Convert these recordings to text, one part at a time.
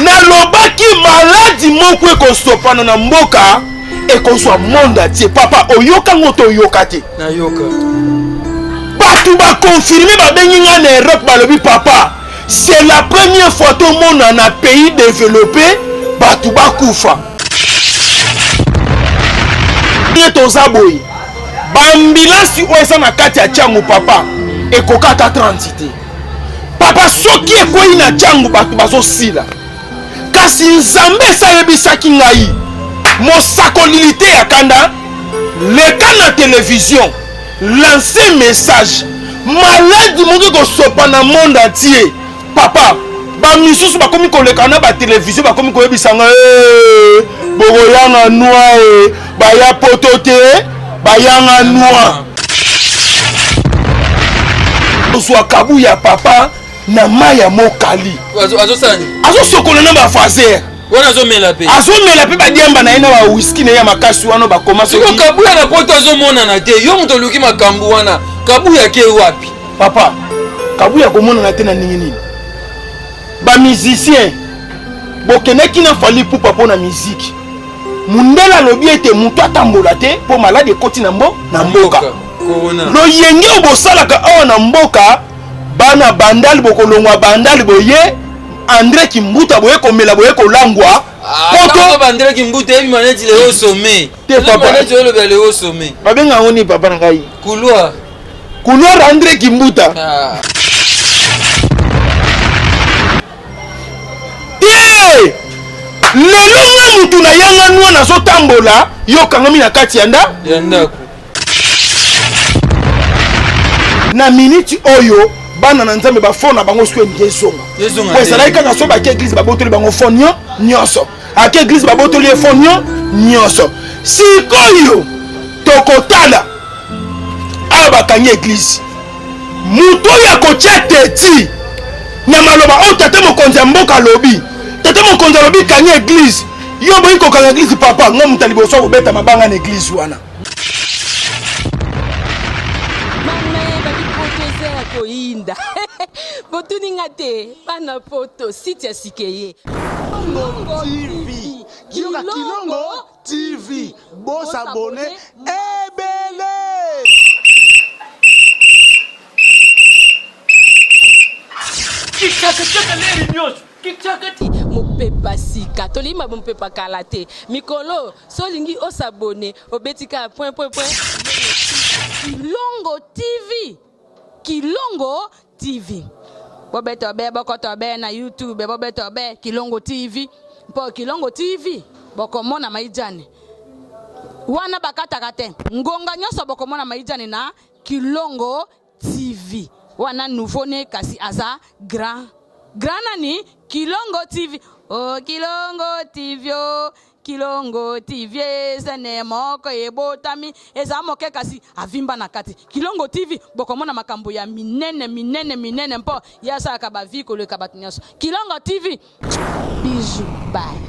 nalobaki maladi moko ekosopana na mboka ekozwa monde atie papa oyoka ngoto oyoka te nayoka bato bakonfirme babengi nga na Europe balobi papa c'est la première fois tout le monde en a pays développé bato bakufa toza boye bambilasi oyo eza na kati ya tiango papa ekokata 30 te papa soki ekwei na tiango bato bazosila kasi nzambe esayebisaki ngai mosakolili te ya kanda leka na télévision lancer message maladi moki kosopa na monde entier papa bamisusu bakomi koleka na batelevizio bakomi koyebisanga bokoyanga noa baya poto te bayanga noa ozwa kabu ya papa na mai ya mokali azosokola na bafaser azomela mpe badiamba na ye na bawiski na ye ya makasi wana bakoma kabuya na poto azomonana te yo moto oluki makambo wana kabuya ke wapi papa kabuya komonana te na ndenge nini bamusicien bokendaki na fali pupa mpo na miziki mundele alobi ete moto atambola te mpo maladi ekoti na mboka loyenge obosalaka awa na mboka bana bandali bokolongwa bandali boye André Kimbuta boye komela boye kolangwa poto André Kimbuta ebi maneti le sommet te papa maneti le sommet babenga ngoni papa ngai couloir André Kimbuta tie lelo nga mutu na yanga nwa nazotambola yokangami na kati ya ndako na miniti oyo bana na nzambe bafona bango siko ngezonga po ezalaki kaka so bake eglise babotoli bango fon nyonso ake eglise babotoli ye fon nyonso sikoyo tokotala awa bakangi eglise mutu oyo akotia teti na maloba oyo tata mokonzi ya mboka alobi tata mokonzi alobi kangi eglise yo boyi kokanga eglise papa ngo mutu liboso akobeta mabanga na eglise wana koinda botuninga te bana poto site ya sikeye Kilongo TV boss abonné ebele mopepa sika tolima mopepa kala te mikolo solingi osabone obetika point Kilongo TV bobeto be bokoto be na YouTube bobeto be Kilongo TV mpo Kilongo TV bokomona maijane wana bakataka te ngonga nyoso bokomona maijane na Kilongo TV wana nouveau ne kasi aza grand nani Kilongo TV oh Kilongo TV sene moko ebotami eza moke kasi avimba na kati Kilongo TV bokomona makambo ya minene mpo yasa ka ba vie ko le kabatinyaso Kilongo TV bisous bye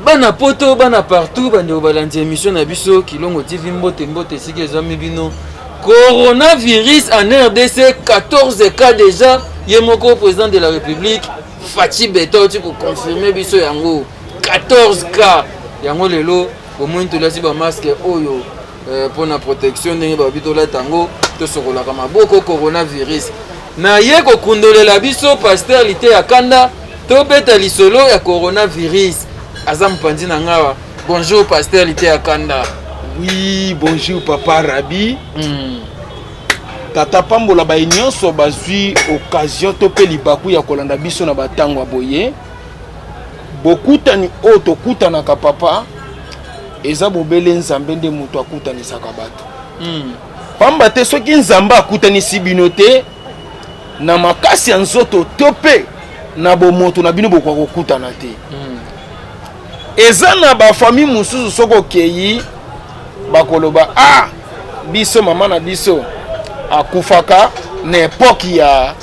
bana poto bana partout bande balandi émission na biso Kilongo TV mbote sike ezami bino coronavirus en RDC 14 cas déjà yemoko président de la République Fachi Beto tu pour confirmer biso yango 14 cas yango lelo au moins to lasi ba masque oyo pour la protection ndenge ba bitola tango to sokola kama boko coronavirus na ye ko kundolela biso pasteur lité ya kanda to beta lisolo ya coronavirus azam pandi na ngawa bonjour pasteur lité ya kanda. Oui bonjour papa Rabi tata pambola ba nyonso bazwi occasion to pe libaku ya kolanda biso na batango aboye bokutani o to kutana ka papa eza bobele nzambe nde mutu akutanisaka bato pamba te soki nzambe akutanisi bino te na makasi ya nzoto to pe na bomoto na bino bokwa kokutana te eza na bafamille mususu soko keyi bakoloba biso mama na biso akufaka na époque ya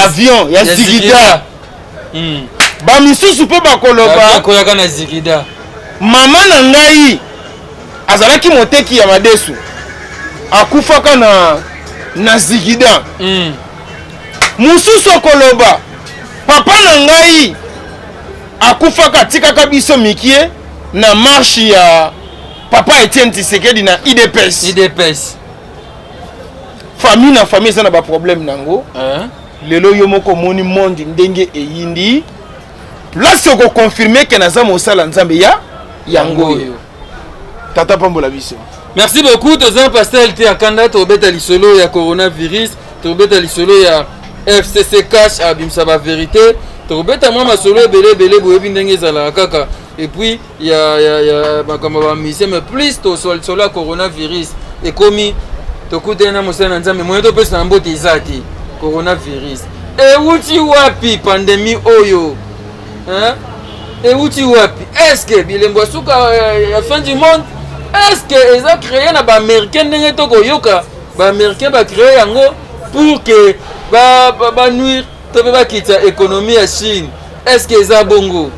avion ya zigida ba misusu pe bakoloba koyaka na zigida mama na ngai azalaki moteki ya madesu akufaka na zigida mususu koloba papa na ngai akufaka tikaka biso mikie na marche ya papa Etienne Tshisekedi na IDPS famille na famille ça na ba problème nango lelo yo moko moni monde ndenge eyindi place ko confirmer que naza mosala nzambe ya yango tata pambola biso. Merci beaucoup tozan pasteur te akanda to beta lisolo ya coronavirus to beta lisolo ya FCC cash abimsa ba vérité to beta mwa masolo belé boyebi ndenge ezala kaka et puis ya bakama ba mission mais plus to solo ya coronavirus et komi to kutena mosana nzambe moyo to pesa na mbote izati coronavirus et uti wapi pandémie oyo hein et uti wapi est-ce que bilembo suka ya fin du monde est-ce que ils ont créé na ba américain ndenge to koyoka ba américain ba créé yango pour que ba nuire to ba kita économie ya Chine est-ce que ça bongo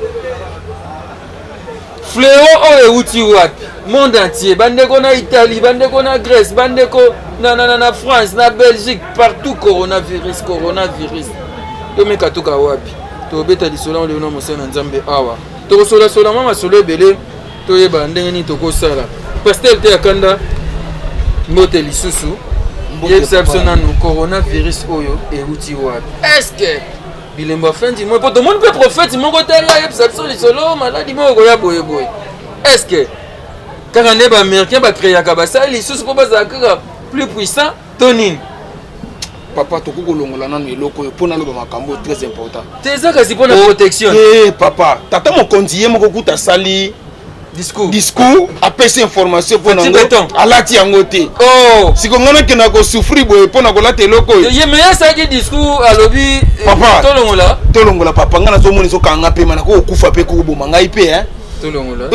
fléau oyo uti wapi monde entier bandeko na Italie bandeko na Grèce bandeko na France na Belgique partout coronavirus to meka to ka wapi to beta lisolo le no mosana nzambe awa to sola mama solo belé to yeba ndenge ni to ko sala pasteur te akanda mbote lisusu exceptionnel no coronavirus oyo euti wapi est-ce que bilembo fin du mois pour tout le monde peut prophète moko tala exception lisolo maladi moko ya boye est-ce que quand on ba américain ba créer ka basali lisusu po bazaka plus puissant tonine papa to kolongola nanu eloko pona loba makambo très important teza kasi pona protection papa tata mokonzi ye moko kuta sali discours apesa information pona alati yango te siko ngana kena ko souffrir boye pona ko lata eloko ye meya sa ki discours alobi tolongola papa ngana zo moni so kanga pe mana ko kufa pe ko boma ngai pe tolongola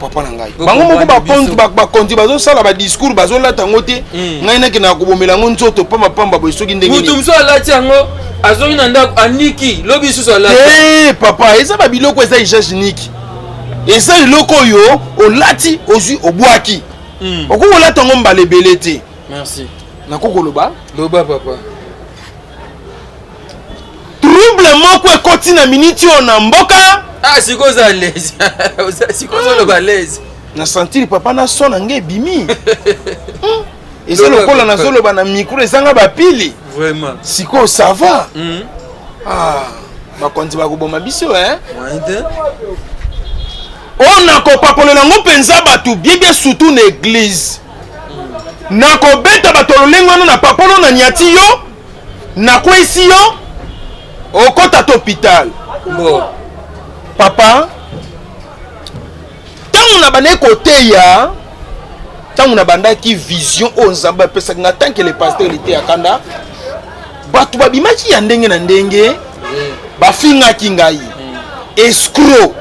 papa na ngai bango moko bakonzi bazosala ba discours bazolata yango te ngai nake na kobomela ngo nzoto pamba boye soki ndenge mutu mso alati yango azongi na ndako aniki lobi susu alati papa eza babiloko eza hygiénique eza eloko oyo olati ozwi obwaki okokolata yango mbala ebele te merci nakokoloba loba papa trouble moko ekoti na miniti oyo na mboka sikoza lezi sikoza loba lezi na sentir papa na so na nge bimi eza lokola nazoloba na micro ezanga bapili vraiment siko ça va bakonzi bakoboma biso ona kopakolela ngo mpenza bato biebie surtout na église nakobeta bato lolengo wana na papolo na nyati yo nakwesi yo okota to hôpital papa ntango na banda koteya ntango na bandaki vision oyo nzambe apesaki nga tanke le pasteur lite ya kanda bato babimaki ya ndenge na ndenge bafingaki ngai escroc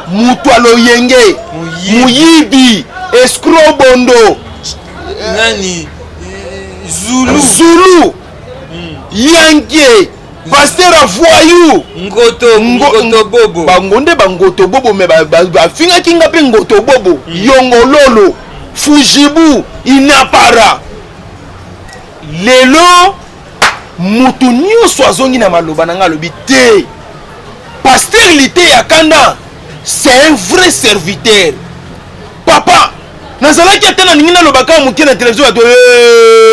mutu aloyenge muyibi escroc bondo nani zulu yanke pasteur avoyou ngoto bobo bangonde bangoto bobo me bafingaki nga pe ngoto bobo yongololo fujibu inapara lelo mutu nyonso azongi na maloba na nga alobi te pasteur lite ya kanda c'est un vrai serviteur papa nazalaki ate na ningi nalobaka moke na télévision bato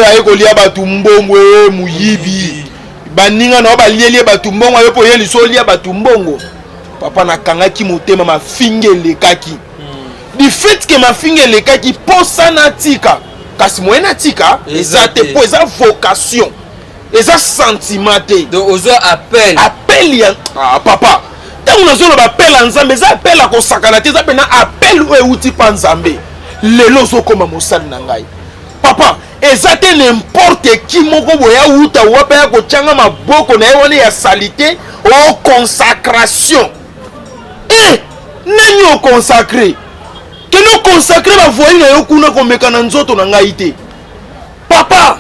aye kolia bato mbongo muyibi baninga na balielie bato mbongo ayo po ye liso olia bato mbongo papa nakangaki motema mafinga elekaki du fait que mafinga elekaki posa na tika kasi moye na tika eza te po eza vocation eza sentiment te donc ozo appel ya papa ntango nazoloba appel ya nzambe eza appel ya kosakana te eza mpena appel oyo euti mpa nzambe lelo ozokoma mosali na ngai papa eza te n'importe qui moko boye auta wape ya kotyanga maboko na ye wana ya salite o consacration nani oconsacre kende oconsacre bavoyi na yo kuna komeka na nzoto na ngai te papa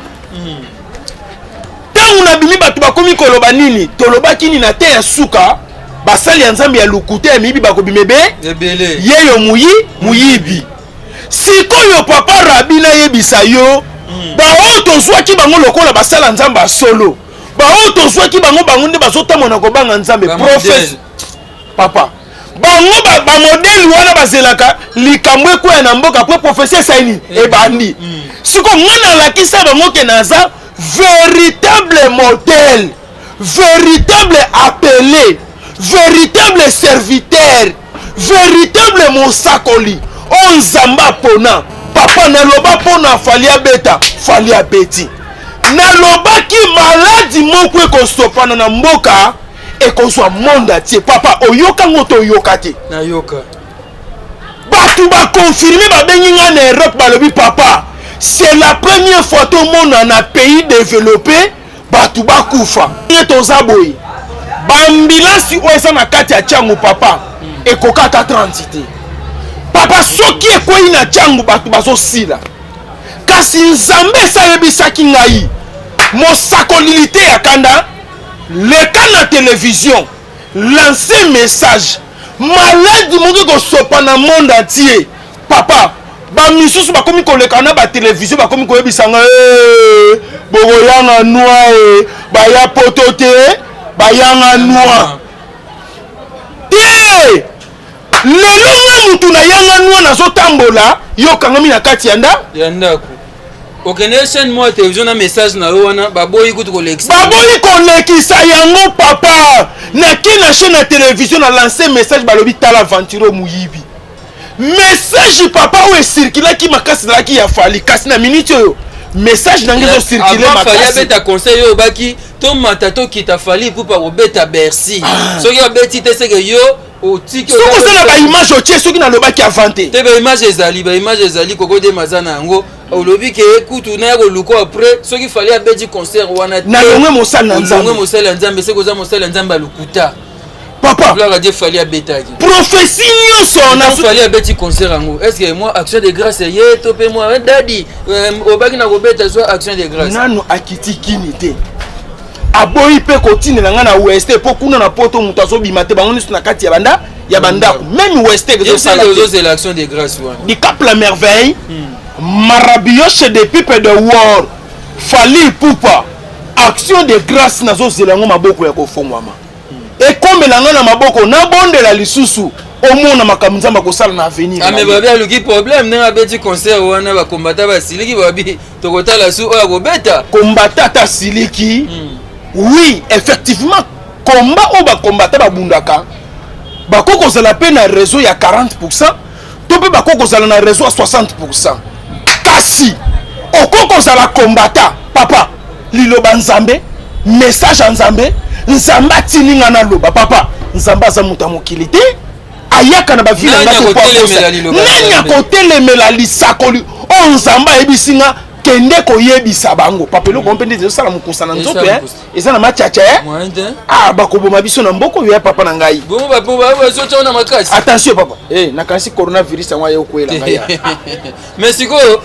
ntango nabimi bato bakomi koloba nini tolobaki nini na te ya suka basali ya nzambe ya lukute ya miyibi bakobima yeyo muyibi sikoyo papa rabi nayebisa yo baoyo tozwaki bango lokola basala nzambe ya solo baoto soki bango nde bazotamona kobanga nzambe professe papa bango bamodele wana bazelaka likambo ekwea na mboka po professeur saini ebandi siko mwana alakisa bango ke naza véritable modèle, véritable appelé, véritable serviteur, véritable mosakoli on zamba pona papa naloba pona falia beta falia beti nalobaki maladi moko ekosopana na mboka ekozwa monde atie papa oyoka ngoto oyoka te nayoka batu bakonfirme babengi nga na Europe balobi papa c'est la première fois tout le monde en a pays développé batu bakufa toza boye bambilasi oyo eza na kati ya tiango papa ekokata 30 te papa soki ekwei na tiango batu bazosila kasi nzambe esayebisaki ngai mosakolili te ya kanda leka na télévision lancer message maladi moki kosopa na monde entier papa bamisusu bakomi koleka na batelevizio bakomi koyebisanga bokoyanga noa baya poto te bayanga noa te lelo nga mutu na yanga noa nazotambola yokangami na kati ya ndako okende chaîne moi télévision na message na yo wana baboyi kutu kolekisa yango papa naki na chaîne ya télévision na lancer message balobi tala aventure muyibi message papa oyo esirkulaki makasi ezalaki ya fali kasi na minute oyo message nange ezosirkule makasi abeta conseil oyo baki tomata tokita fali pupa kobeta Bercy soki abeti te seke yo otiki soki osala baimage otie soki nalobaki avante te baimage ezali kokode maza na yango olobi ke kutu na ya koluko après soki fali abeti concert wana na longwe mosala ya nzambe seki oza mosala ya nzambe alukuta papa gloire à Dieu fallait abetaki prophétie nyonso fallait abeti concert yango est-ce que moi action de grâce ye to pe moi dadi obaki na kobeta so action de grâce nano akiti kini te aboyi pe kotinela nga na west po kuna na poto mutu azobima te bango nyonso na kati ya bandako même west ezosala l'action de grâce wana di cap la merveille marabioche de pipe de war fali pupa action de grâce nazozela ngo maboko ya kofongwama ekomela nga na maboko nabondela lisusu omona makambo nzambe akosala na avenir ame babi aluki problème ndenge abeti concert wana bakombata basiliki babi tokotala su oyo akobeta kombata ata siliki oui effectivement komba oyo bakombata babundaka bakoki kozala mpe na réseau ya 40% to mpe bakoki kozala na réseau ya 60%. kasi okoki kozala kombata papa liloba nzambe message ya nzambe nzambe atini nga naloba papa nzambe aza moto ya mokili te ayaka na bavile nani akotelemela lisakoli oyo nzambe ayebisi nga kende koyebisa bango papa eloko mpe nde ezosala mokusa na nzoto eza na machacha bakoboma biso na mboko oyo ya papa na ngai attention papa nakanisi coronavirus yango ayokwela ngai mais sikoyo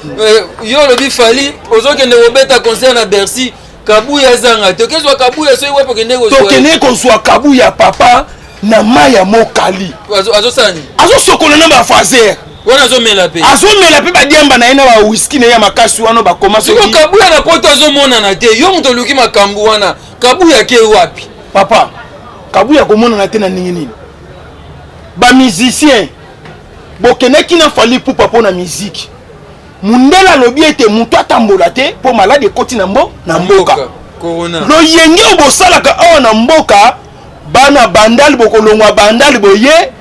yo olobi fali ozokende kobeta concert na Bercy kabuya zanga tokezwa kabuya so iwepo tokende kozwa kabuya papa na maya mokali azosani azosokola na bafazer wana azomela pe badiamba na ye na bawiski na ye ya makasi wana bakoma soki kabuya na poto azomonana te yo moto oluki makambo wana kabuya ke wapi papa kabuya komonana te na ndenge nini bamusicien bokendaki na fali pupa mpo na miziki mundela alobi ete moto atambola te mpo maladi ekoti na mboka loyenge oyo bosalaka awa na mboka bana bandali bokolongwa bandali boye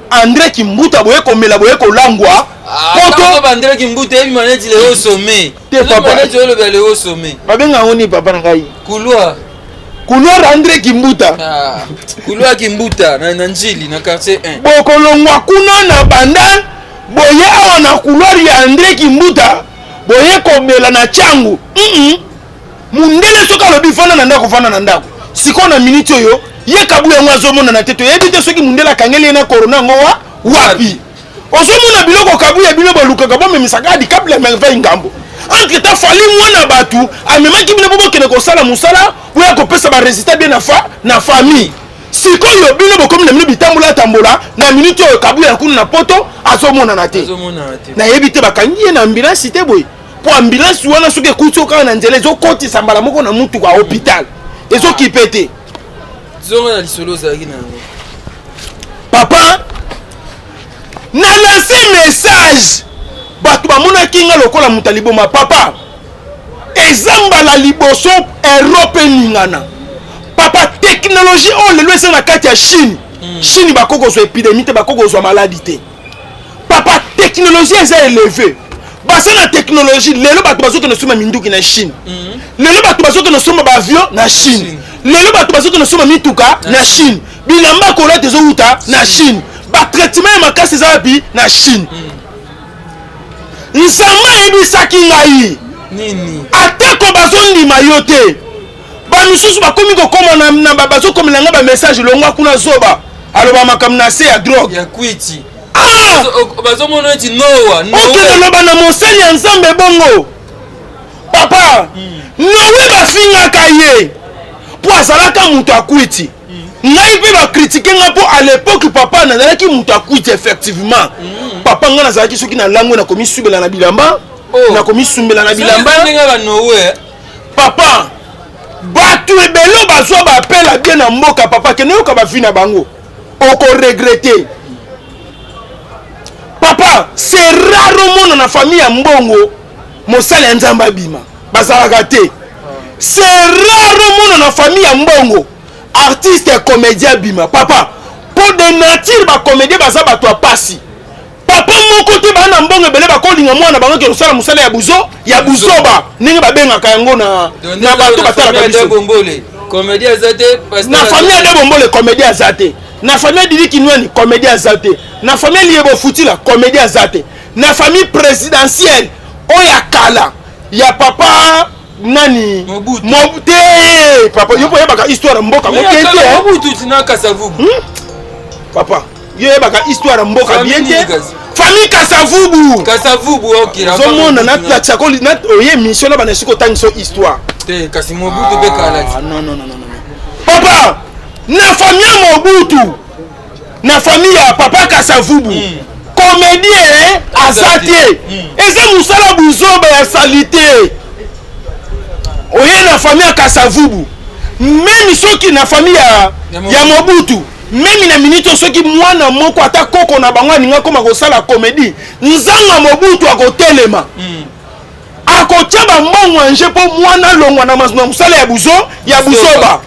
André Kimbuta boye komela boye kolangwa poto André Kimbuta ebi maneti le haut sommet te papa maneti le haut sommet babenga ngoni papa na ngai couloir André Kimbuta couloir Kimbuta na njili na quartier 1 bokolongwa kuna na bandali boye awa na couloir ya André Kimbuta boye komela na changu mundele soka lobi fana na ndako siko na minute oyo ye kabuya ngo azomona na teto yebi te soki mundele akangeli na corona ngo wapi ozomona biloko kabuya bino balukaka bomemisaka adi kabla merveille ngambo entre ta fali mwana batu amemaki bino bokende kosala musala oya kopesa baresultat bien na famille sikoyo bino bokomi na bino bitambola tambola na minute oyo kabuya kuna na poto azomona na te na yebi te bakangi ye na ambulance te boye po ambulance wana soki ekuti okaka na nzela ezokotisa mbala moko na mutuka hôpital ezoki pete zonga na lisolo ozalaki na yango papa na lancer message bato bamonaki nga lokola moto ya liboma papa ezambala liboso erope ningana papa technologie oyo lelo eza na kati ya chine chine bakokozwa épidémie te bakokozwa maladi te papa technologie eza élevé basa na technologie lelo bato bazokende soma minduki na chine lelo bato bazokende soma baavion na chine lelo bato bazokende soma mituka na chine bilamba kolete ezowuta na chine batraitement ya makasi eza wapi na chine nzambe ayebisaki ngai nini atako bazondima yo te bamisusu bakomi kokoma bazokomela nga bamessage longwa kuna zoba aloba makambo na se ya drogue ya kwiti bazomona eti okende loba na mosali ya nzambe bongo papa nowe bafingaka ye mpo azalaka moto akwiti ngai mpe bakritike nga mpo à l'époque papa nazalaki moto akwiti effectivement papa nga nazalaki soki na lango nakomi subela na bilamba nakomi sumbela na bilamba papa bato ebele bazwa bapela bien na mboka papa kende yoka bafi na bango okoregrete papa c'est rare omona na famille ya mbongo mosali ya nzambe abima bazalaka te c'est rare omona na famille ya mbongo artiste ya comédien abima papa mpo de nature bacomédien baza bato ya pasi papa moko te bana mbongo ebele bakolinga mwana bango ke kosala mosala ya buzoba ndenge babengaka yango na bato batalaka biso na famille ade bombole comédien aza te na famille didi kinwani comédien aza te na famille liebo futila comédien aza te na famille présidentielle oyo ya kala ya papa nani te papa yo yebaka histoire mboka papa yo yebaka histoire mboka bien te famille Kasavubu zomona na tsakoli na oye mission na bana siko tangiso histoire te kasi Mobutu be kala non papa na famille ya Mobutu na famille ya papa Kasavubu comédien azate eza musala buzoba ya salite oye na famille ya Kasavubu même soki na famille ya Mobutu même na minute soki mwana moko ata koko na bango aninga koma kosala comédie nzanga Mobutu akotelema akotia bambongo anje mpo mwana longwa na mosala ya buzoba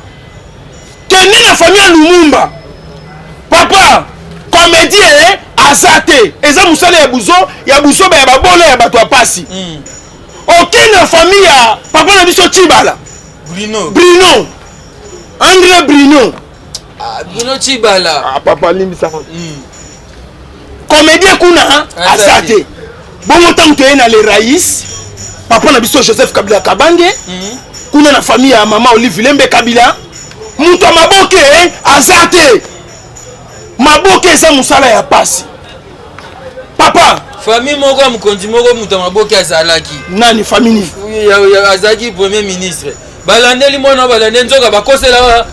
kende na famille ya Lumumba papa comédien aza te eza mosala ya buzoba ya babolo ya bato ya pasi okende na famille ya papa na biso Chibala Bruno André Bruno Chibala papa limbisa comédien kuna aza te bongo ntango toye na le rais papa na biso Joseph Kabila Kabange kuna na famille ya mama Olive Lembe Kabila mutu maboke aza te maboke eza mosala ya pasi papa famille moko ya mokonzi moko mutu maboke azalaki nani famille azalaki premier ministre balandeli mwana balande nzoka bakosela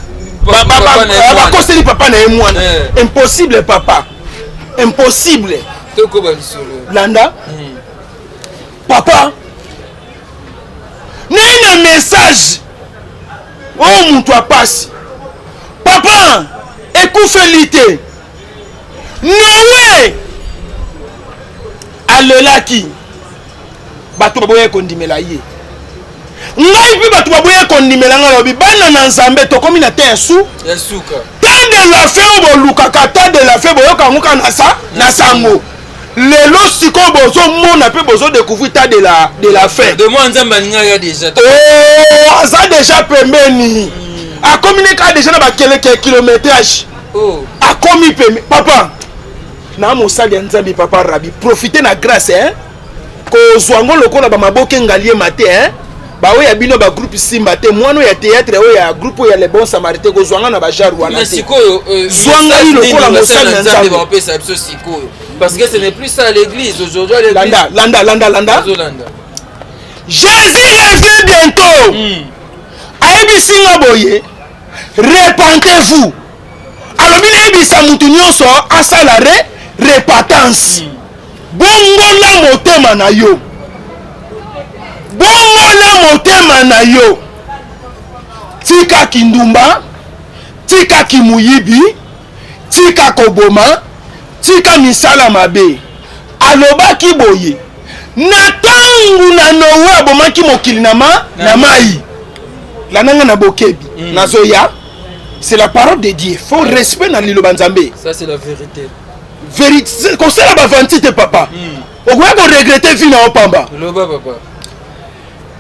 bakoseli papa na ye mwana impossible papa impossible tokoba lisolo landa papa nena message oyo mutu apasi papa ekufeli te nowe alelaki bato baboya kondimela ye ngai mpe bato baboya kondimela nga lobi bana na nzambe tokomi na te ya suka ta de la fe oyo bolukaka ta de la fe boyoka yango kaka na sango lelo sikoyo bozomona mpe bozodécouvrir ta de la fe aza deja pembeni akomi ne kaka deja na bakeleke kilométrage akomi pembeni papa na mosali ya nzambe papa rabi profite na grâce kozwa ngo lokola bamaboke ngaliema te baoyo ya bino bagroupe simba te mwana oyo ya théâtre oyo ya groupe oyo ya le bon samaritain kozwanga na bajar wana te zwanga ni lokola mosali na nzambe parce que ce n'est plus ça l'église aujourd'hui landa Jésus revient bientôt ayebisi nga boye repentez-vous alobi nayebisa mutu nyonso asala repentance bongola motema na yo bongola motema na yo tika kindumba, tika kimuyibi, tika koboma, tika misala mabe. Alobaki boye. Na tangu na Noé abomaki mokili na mai. La nanga na bokebi. Na zoya. C'est la parole de Dieu. Faut respect dans l'île Banzambé. Ça c'est la vérité. Vérité. Comme ça la vantité papa. On va regretter fina opamba. Loba papa.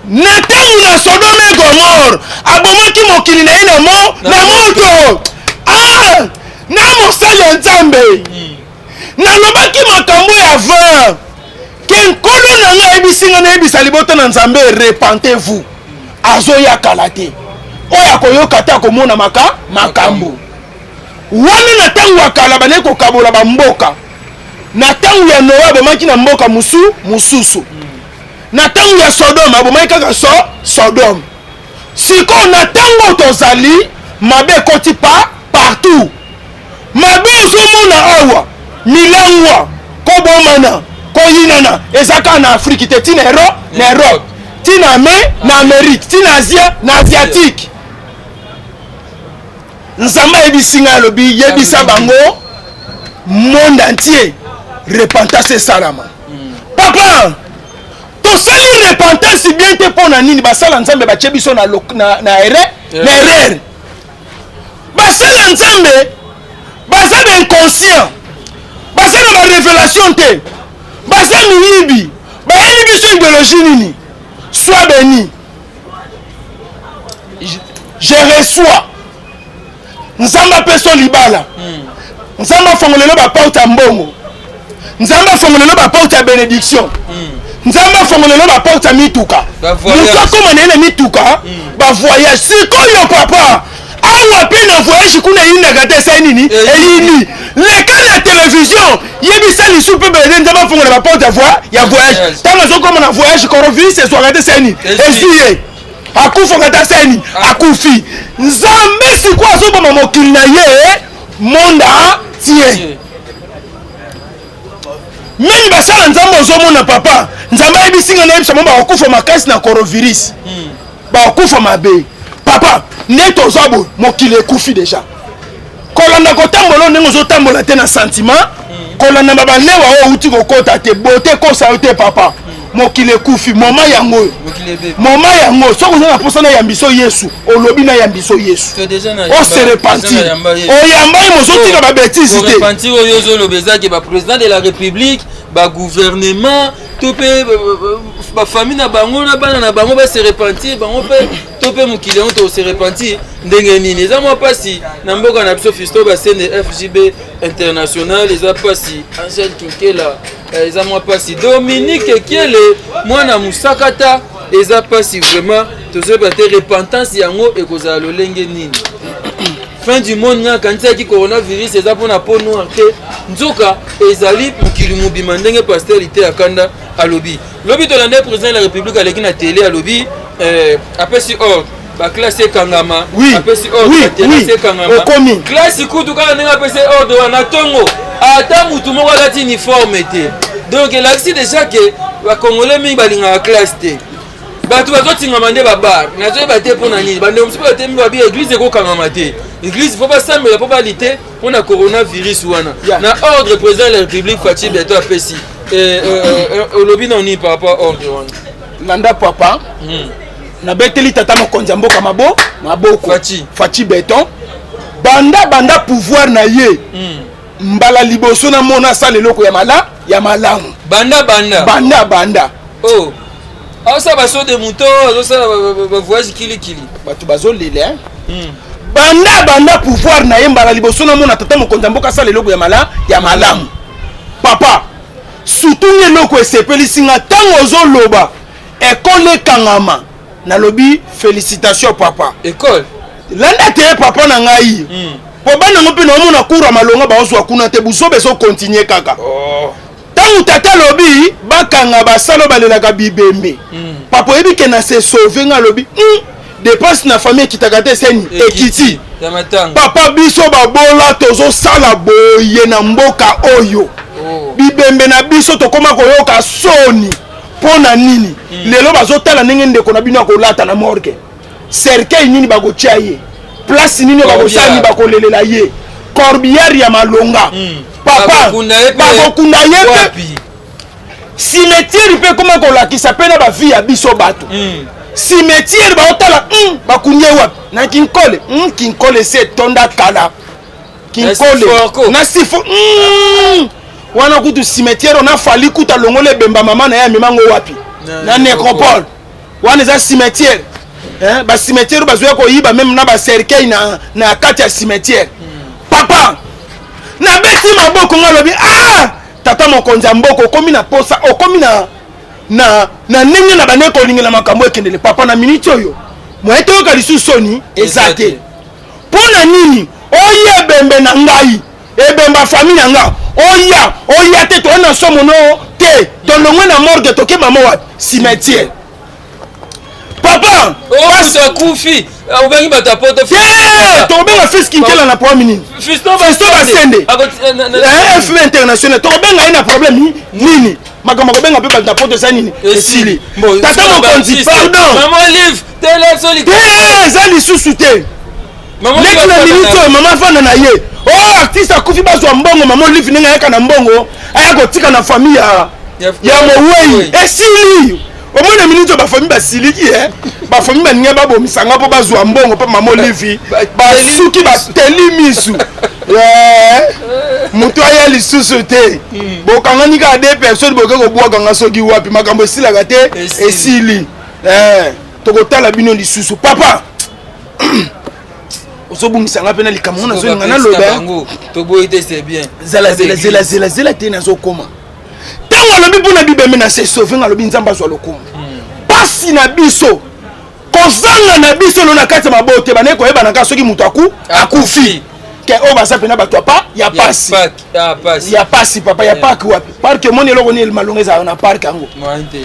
Na tangu na Sodome et Gomorrhe abomaki mokili na ina na moto. Ah! Na mosala Nzambe. Na lobaki makambo ya vin. Ken kolo na nga ebisinga na ebisa libota na Nzambe, repentez-vous. Azoya kalate. Oya koyoka ta komona makambo. Wana na tangu akala bane ko kabola ba mboka. Na tangu ya Noa abomaki na mboka mususu. Na tangu ya Sodome abomaki kaka Sodome. Siko na tangu tozali mabe koti partout. Mabe ozomona awa milangwa kobomana koyinana ezaka na Afrique te tina Europe tina na Amérique tina Asia na Asiatique. Nzamba ebisinga lobi yebisa bango monde entier repentance salama. Papa to sali repentance bien te pona nini basala Nzambe ba chebiso na erreur. Basala Nzambe baza inconscient. Basala ba révélation te. Basa miyibi. Ba yebi biso idéologie nini. Sois béni. Je reçois. Nzamba peso libala. Nzamba fongolelo ba porte mbongo. Nzamba fongolelo ba porte bénédiction. Nzamba fongolelo ba porte mituka. Muka koma nene mituka ba voyage. Sikoyo papa. Awa pe na voyage kuna yinda gate sa nini? Eyini. Les la télévision, yebisa li soupe bene nzamba fongola ba porte ya voyage. Tanga zo koma na voyage coronavirus se soirée sa nini? Esiye. Akufa ngata seni akufi Nzambe sikwa zo ba mokili na ye monda tie meni basala Nzambe ozomona papa Nzambe ebisinga na ebisa mba akufa makasi na coronavirus ba akufa mabe papa neto zabo mokili ekufi déjà kolanda kotambola ndenge ozotambola te na sentiment kolanda babalewa o uti kokota te bote kosa te papa mokili ekufi moma yango soko na posana ya mbiso Yesu olobi na ya mbiso Yesu o se repentir o yambai mozotika ba bêtise te repentir oyo zolobeza ke ba président de la république ba gouvernement topé ba famille na bango na bana na bango ba se repentir bango pe topé mokili on to se repentir ndenge nini eza mo pasi na mboka na biso fisto ba CND FJB international eza pasi Angel Kinkela eza mo pasi Dominique Kiele mwana musakata eza pasi vraiment tozo ba te repentance yango ekozala lolenge nini fin du monde nya kanisa ki coronavirus eza pona peau noire te nzoka ezali mokili mobima ndenge pasteur ite akanda alobi lobi to lande président de la république aleki na télé alobi apesi ordre ba classe kangama apesi ordre classe kangama classe kutu kala ndenge apesi ordre wana tongo ata mutu moko alati uniforme te donc l'axi déjà que ba congolais mingi balinga classe te bato bazotingama nde babar nazoyeba te mpo na nini bandeko mosusu batemi babi église ekokangama te église fo basambela mpo balite mpo na coronavirus wana na ordre président de la république Fachi Beto apesi olobi na nini par rapport ordre wana landa papa nabeteli tata mokonzi ya mboka maboko Fachi Beto banda pouvoir na ye mbala liboso na mona asala eloko ya malamu banda oh asa baso de mouton azosala ba voyage kilikili bato bazolela banda pouvoir na ye mbala liboso na mona tata mokonzi mboka asala eloko ya malamu papa surtout eloko esepelisinga ntango ozoloba ekole ekangama nalobi félicitation papa école landa te papa na ngai po bana ngo mpe naomona kura malonga baozwa kuna te buzobe ezokontinue kaka tangu tata lobi bakanga basalo balelaka bibembe papa oyebi ke na se sauve nga lobi dépense na famille ekitaka te seni ekiti papa biso babola tozosala boye na mboka oyo bibembe na biso tokoma koyoka soni mpo na nini lelo bazotala ndenge ndeko na bino akolata na morgue cercueil nini bakotia ye place nini bakosala bakolelela ye corbière ya malonga papa bakokunda ye pe cimetière pe koma kolakisa pe na bavi ya biso bato cimetière baotala bakunye wapi na kinkole se tonda kala kinkole na sifo wana kutu cimetière on a fali kuta longole bemba mama na ya mimango wapi na nécropole wana za cimetière ba cimetière bazoya ko yiba même na ba cercueil na kati ya cimetière papa na beti maboko ngalobi tata mokonzi ya mboko okomi na posa okomi na ndenge na bane kolingela makambo ekendele papa na minute oyo moye toyoka lisusu soni eza te mpo na nini oya ebembe na ngai ebemba famille na nga oya te toona somono te tolongwe na morgue toke mama wapi cimetière papa kufi obengi bato ya poto tokobenga fils kinkela na poa minini fisto basende fm international tokobenga ye na problème nini makambo kobenga mpe bato na poto eza nini esili tata mokonzi pardon eza lisusu te leki na minute oyo mama afanda na ye artiste akufi bazwa mbongo mama olive ndenge ayaka na mbongo aya kotika na famille ya mowei esili omona minute bafamille basiliki bafamille baninga babomisanga mpo bazwa mbongo mpo mama olivi basuki bateli misu moto aya lisusu te bokangani kaka de personne boke kobwakanga soki wapi makambo esilaka te esili tokotala bino lisusu papa ozobungisanga mpe na likambo nazolinga naloba zela te nazokoma ntango alobi mpona bibembe na se sauve nga alobi nzambe azwa lokumu pasi na biso kozanga na biso lo na kati ya mabote banaye koyebanaka soki moto akufi ke oyo baza mpena bato ya pasi ya pasi papa ya parke wapi parke emoni eloko nini malongo ezalaka na parke yango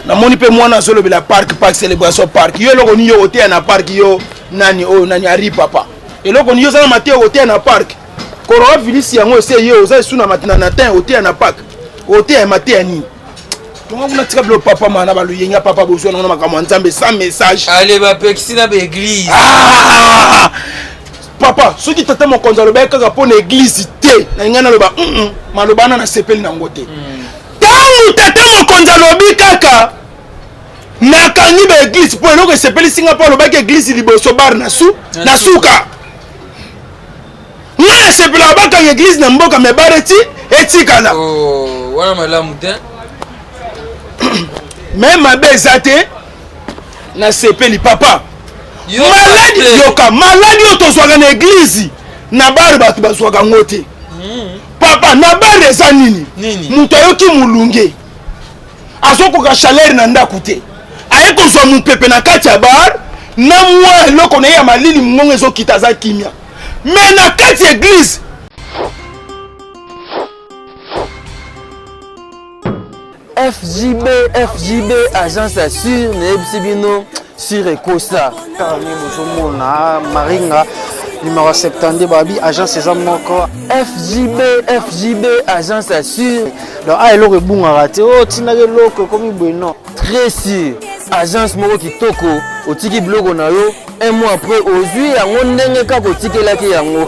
namoni mpe mwana azolobela parke célébration parke yo eloko nini yo oteya na parke yo nani oyo nani ari papa eloko nini yo oza na mateya oteya na parke coronavirus yango ese ye oza esu na matina na tin oteya na parke oteya mateya nini donc on a tika bilo papa mana baluyenga papa bozwa na makambo nzambe sans message allez bapekisi na baeglise papa soki tata mokonzi aloba kaka mpo na église te na ngai naloba maloba na sepeli nango te ntango tata mokonzi alobi kaka nakangi baeglise mpo eloko esepelisinga mpo alobaki église liboso bar na suka ngai nasepelaka bakanga église na mboka me bar etikala wana malamu te me mabe eza te nasepeli papa maladi oyo tozwaka na église na bare bato bazwaka ngo te papa na bare eza nini moto ayoki molunge azokoka chaleur na ndako te aye kozwa mopepe na kati ya bare na mwa eloko na ye ya malili mongo ezokita aza kimia me na kati ya église FJB agence assure nayebisi bino sur ekosa karani bozomona maringa numéro 70 babi agence eza moko FJB agence assure donc eloko ebungaka te otindaka eloko ekomi boye non très sûr agence moko kitoko otiki biloko na yo un mois après ozwi yango ndenge kaka otikelaki yango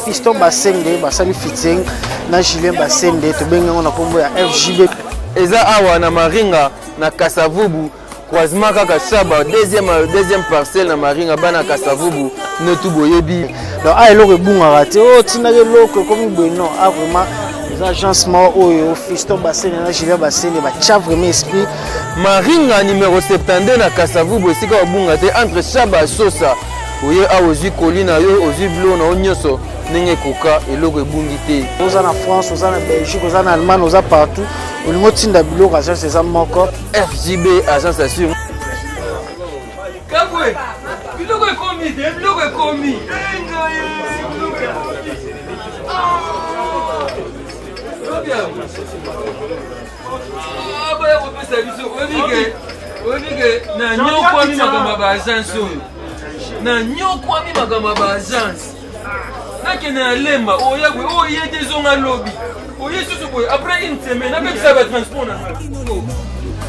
fiston basende basali fitting na julien basende tobengi yango na nkombo ya FJB eza awa na maringa na kasavubu croisement kaka shaba deuxième parcelle na maringa bana kasavubu notu boyebi donc eloko ebungaka te otindaka eloko ekomi boye non vraiment eza agence moko oyo fiston basende na julien basende batya vraiment esprit maringa numéro 72 na kasavubu esika babunga te entre shaba sosa oye awa ozwi koli na yo ozwi bilo na yo nyonso ndenge koka eloko ebungi te oza na France oza na Belgique oza na Allemagne oza partout olingi otinda biloko agence eza moko FJB agence assure kabwe biloko ekomi te biloko ekomi abaya kopesa biso oyebike na nyokwami makambo baagence oyo na nyokwami makambo baagence nakende na lemba oyabwe oye te ezonga lobi oye susu boye après une semaine apekisa batransport na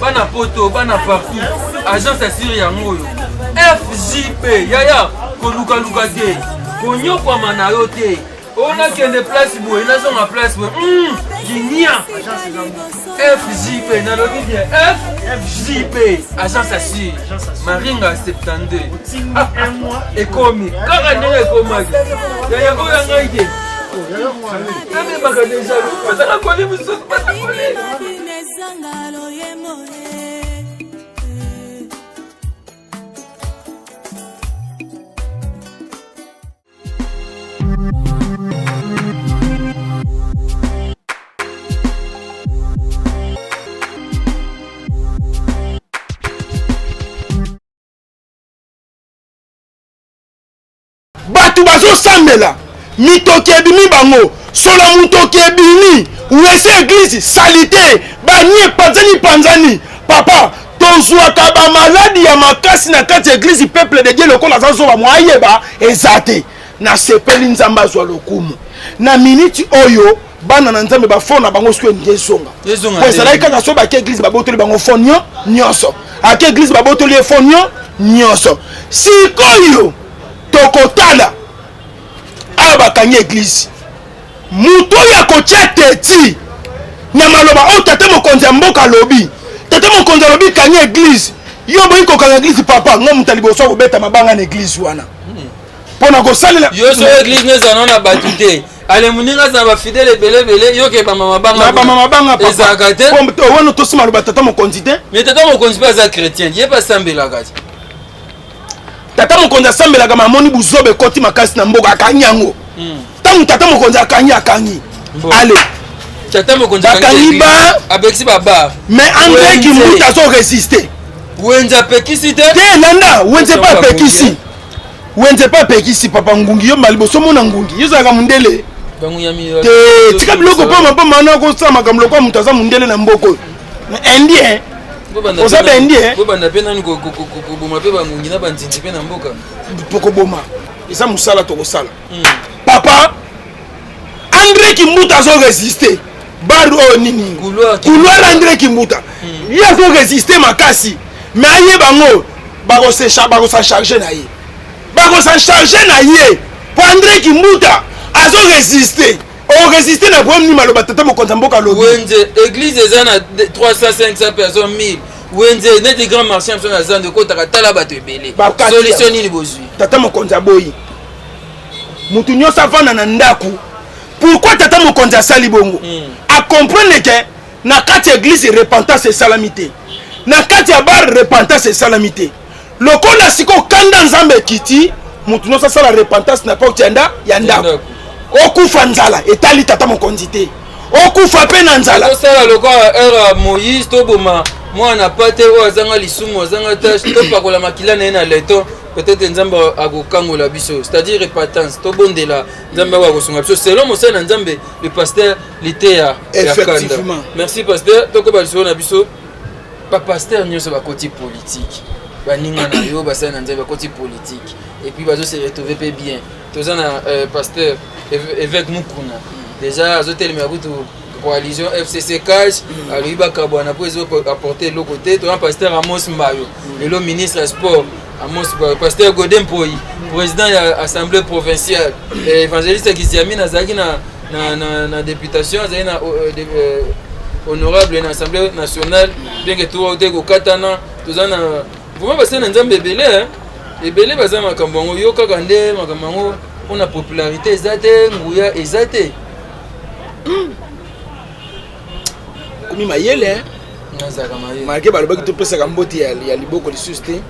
bana poto bana partout agence assure yango oyo FJP yaya koluka te konyokwama na yo te onakende place boye nazonga place boye kinia FJP nalobi bien FJP agence assure maringa 72 ekomi kaka ndenge ekomaki yaya oyo ngai te namemaka deja bazaka koli mosusu bazakoli. Batu bazosambela mitoki ebimi bango sola mutoki ebimi wese église salite banie panzani papa tozwaka bamaladi ya makasi na kati ya église peuple de Dieu lokola azazoba mwayeba ezate na sepeli nzambe azwa lokumu na miniti oyo bana na nzambe bafona bango siko elingi ezonga po ezalaki kaka so bake église babotoli bango fo nyonso ake église babotoli ye fo nyonso sikoyo tokotala awa bakangi église mutu oyo akotia teti na maloba oyo tata mokonzi ya mboka alobi tata mokonzi alobi kangi église yo boyi kokanga église papa ngo mutu liboso kobeta mabanga na église wana mpona kosalela yo so église nezana na batu te ale muninga za bafidele ebelebele yoke bamamabanga ezalaka te wana tosi maloba tata mokonzi te mais tata mokonzi mpe aza chrétien ye mpe asambelaka te tata mokonzi asambelaka mamoni buzobe ekoti makasi na mboka akangi yango ntango tata mokonzi akangi ale tata mokonzi akangi ba abekisi babar mais André Kimbuta azoresiste wenze apekisi te te landa wenze pa apekisi wenze pa apekisi papa ngungi yo maliboso mona ngungi yo zalaka mundele te tika biloko poma na kosala makambo lokwa moto aza mundele na mboka oyo indien oza baindien bobanda mpe nani koboma mpe bangungi na banzinzi mpe na mboka tokoboma eza mosala tokosala papa André Kimbuta azoresiste bar oyo nini couloir André Kimbuta ye azoresiste makasi mais aye bango bakosancharge na ye bakosancharge na ye po André Kimbuta azoresiste oresiste na problème ni maloba tata mokonzi mboka lobi wenze église eza na 300-500 personnes 1000 wenze neti grand marché mso na zande kotaka tala bato ebele solution nini bozwi tata mokonzi aboyi mutu nyonso avanda na ndaku pourquoi tata mokonzi asali bongo acomprendre ke na kati ya église repentance esalami te na kati ya bar repentance esalami te lokola siko kanda nzambe ekiti mutu nyonso asala repentance na porte ya ndako okufa nzala etali tata mokonzi te okufa mpe na nzala tosala lokola heure Moïse toboma mwana pate oyo azanga lisumu azanga tashe topakola makila na ye na leto peut-être nzambe akokangola biso c'est-à-dire repentance tobondela nzambe oyo akosunga biso selon mosala na nzambe le pasteur liteya ya kanda merci pasteur tokoba lisolo na biso bapaster nyonso bakoti politique baninga na yo basala na nzambe bakoti politique et puis bazose retrouver mpe bien toza na pasteur évêque Mukuna déjà azotelemela kutu coalition FCC Cash alobi bakabwana mpo ezoapporte eloko te toza pasteur Amos Mbayo lelo ministre ya sport Amos Mbayo pasteur Godin Mpoi président ya assemblée provinciale évangéliste Kiziamine azalaki na députation azalaki na honorable na assemblée nationale bien que towa ote kokatana toza na vraiment basala na nzambe ebele baza makambo yango yo kaka nde makambo yango mpona popularité eza te nguya eza te komi mayele nazalaka mayele marke balobaki topesaka mboti ya liboko lisusu te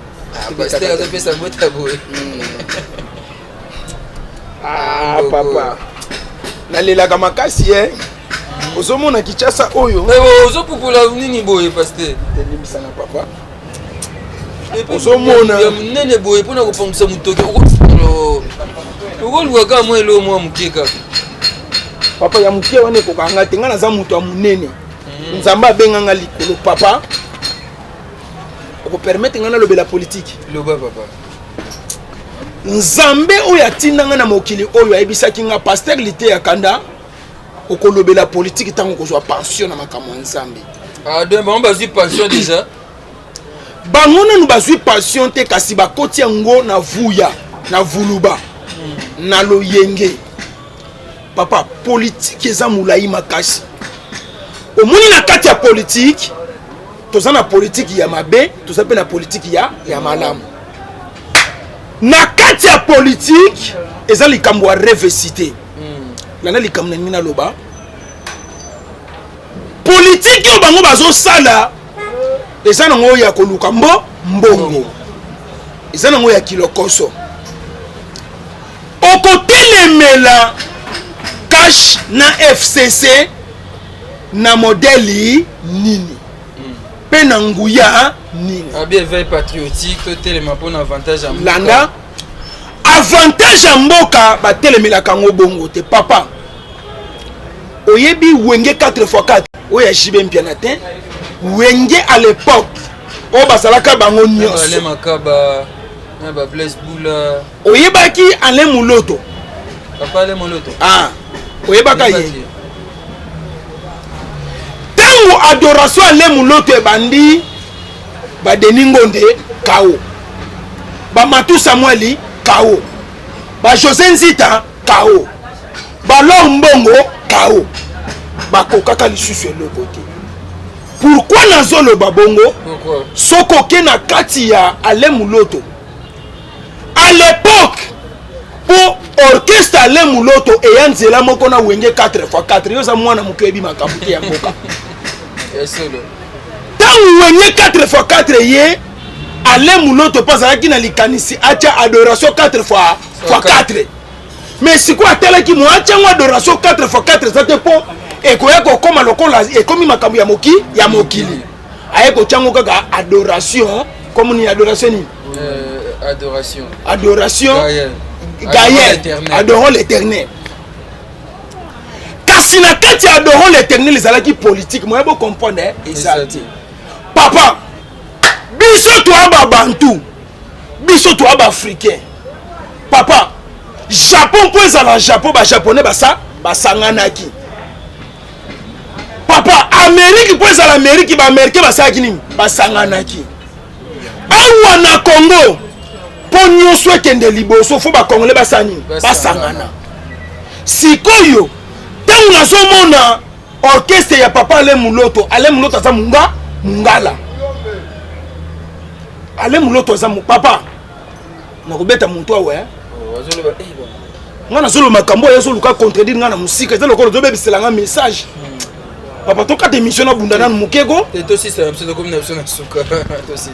paster azopesa mboti ya boye papa nalelaka makasi ozomona Kinshasa oyo ozopupula nini boye paster elimbisanga papa ozomona ya munene boye mpona kopangisa motoki okolukaka mwa elo mwa moke kaka papa ya moke wana ekokanga te nga naza moto ya monene nzambe abenganga likolo papa okopermete nga nalobela politike loba papa nzambe oyo atindanga na mokili oyo ayebisaki nga paster lite ya kanda okolobela politike ntango kozwa pension na makambo ya nzambe donc bango bazwi pension déjà bangona nous bazui passion te kasi bakoti yango na vuya na vuluba na loyenge papa politique eza mulai makasi omoni na kati ya politique toza na politique ya mabe toza pe na politique ya malamu na kati ya politique eza likambo ya revesité lana likambo na nina loba politique yo bango bazosala eza nango ya koluka mbongo eza nango ya kilokoso okotelemela cash na FCC na modeli nini pe na nguya nini bien veille patriotique totelema pour avantage en landa avantage ya mboka batelemela kango bongo te papa oyebi wenge 4x4 oya jibe mpiana te wenge à l'époque o basalaka bango nyonso ale makaba na ba Blaise Bula oyebaki ale muloto papa ale muloto oyebaka ye tango adoration ale muloto ebandi ba Denis Ngonde kao ba Matu Samueli kao ba José Nzita kao ba Lor Mbongo kao bakokaka lisusu eloko te pourquoi nazoloba bongo soko ke na kati ya ale muloto à l'époque pour orchestre ale muloto eya nzela moko na wenge 4x4 yoza mwana mokebi makambo te ya mboka tango wenge 4x4 ye ale muloto pasaki na likanisi atia adoration 4x4 mais siko atelaki mo atia ngo adoration 4x4 ça te po ekoya kokoma lokola ekomi makambo ya mokili ayeko tiango kaka adoration comme ni adoration ni adoration Gaël adorons l'éternel kasi na kati adorons l'éternel ezalaki politique moya bo comprendre ezalaki papa biso to aba bantu biso to aba africain papa Japon po ezala Japon ba japonais basanganaki papa Amérique po ezala Amérique ba américain basalaki nini basanganaki awa na Congo po nyonso ekende liboso fo bakongole basani basangana sikoyo ntango nazomona orchestre ya papa ale muloto aza mungala ale muloto aza papa nakobeta muntu awe nga nazoloba makambo oyo ezoluka contredire nga na musika eza lokolo tobebiselanga message papa tokata émission na bunda nanu mokeko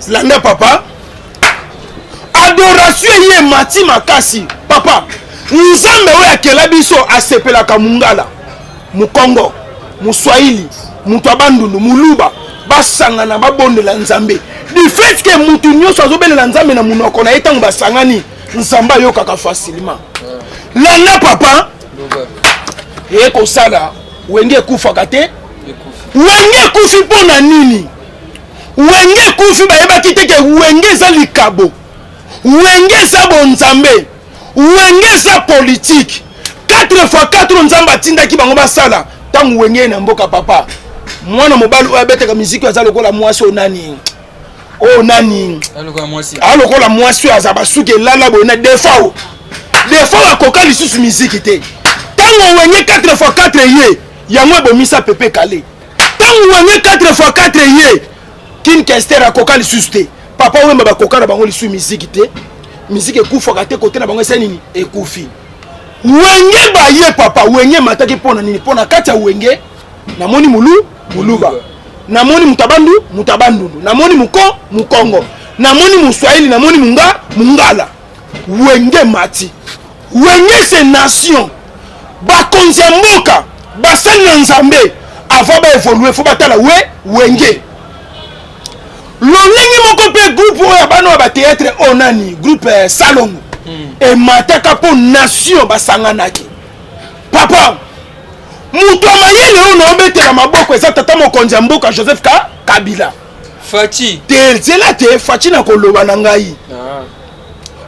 landa papa adoration ye mati makasi papa nzambe oyo akela biso asepelaka mungala mukongo muswahili mutu abandundu muluba basangana babondela nzambe du fait que mutu nyonso azobelela nzambe na munoko na ye ntango basangani nzambe ayokaka facilement landa papa ekosala wenge ekufaka te wenge ekufi mpo na nini wenge ekufi bayebaki teke wenge eza likabo wenge eza bonzambe wenge eza politique 4x4 nzambe atindaki bango basala ntango wenge na mboka papa mwana mobali oyo abetaka miziki aza lokola mwasi oyo nani alokola mwasi oyo aza basuki elala boye na defao akoka lisusu miziki te ntango wenge 4x4 ye yango ebomisa pepe kale ntango wenge 4x4 ye kin kester akoka lisusu te papa wemba bakoka na bango lisusu miziki te miziki ekufaka te kote na bango esa nini ekufi wenge baye papa wenge mataki mpona nini mpona kati ya wenge namoni muluba namoni mutabandundu namoni mukongo namoni muswahili namoni mungala wenge mati wenge se nation bakonzi ya mboka basali na nzambe avant baevolue fo batala wenge lolenge moko mpe groupe oyo bana oyo bateatre oyo nani groupe salongo emataka mpo nation basanganaki papa mutu ya mayele oyo naobetela maboko eza tata mokonzi ya mboka Joseph Kabila Fachi te nzela te Fachi na koloba na ngai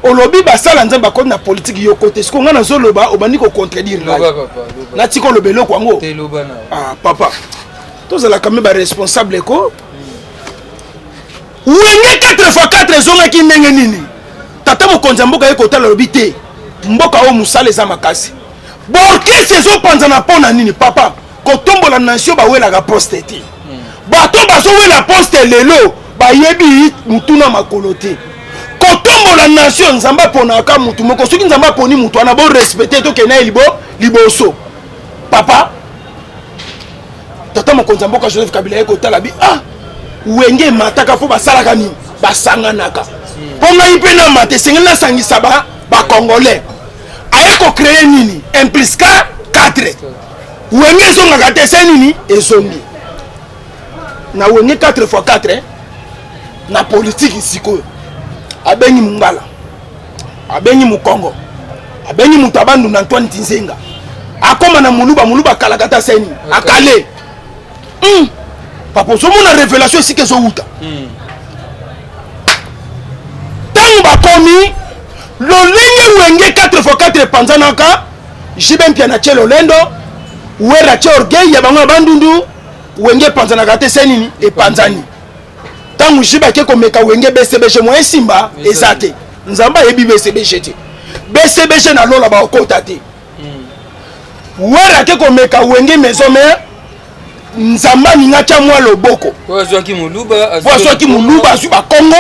olobi basala nzambe bakoti na politiki yo kote siko nga nazoloba obandi kocontredire ngai natika oloba eloko yango Ah, papa tozalaka me baresponsable ko wenge 4x4 ezongaki ndenge nini tata mokonzi mboka ye kotala lobi te mboka oyo mosala eza makasi borkese ezopanzana mpo na nini papa kotombola nation bawelaka poste te bato bazowela poste lelo bayebi mutuna makolo te kotombola nation nzambe aponaka mutu moko soki nzambe aponi mutu wana borespecte tokende ye liboso papa tata mokonzi mboka Joseph Kabila ye kotala bi wenge mataka mpo basalaka nini basanganaka mpo ngai mpe na mate esengeli nasangisa bacongolais aye kocreye nini 1+4 wenge ezongaka te se nini ezongi na wenge 4x4 na politiki sikoyo abengi mungala abengi mukongo abengi mutu abandu na Antoine Tinzenga akoma na muluba kalakata seni akale papa ozomona révélation esika ezowuta ntango bakomi lolenge wenge 4x4 epanzanaka jibe mpia na tie lolendo wera tie orgueil ya bango ya bandundu wenge epanzanaka te se nini epanzani ntango jibe ake komeka wenge BCBG mwa esimba eza te nzambe ayebi BCBG te BCBG na lola baokota te wera ake komeka wenge maison mère nzambe aninga tia mwa loboko azwaki muluba azwi bakongo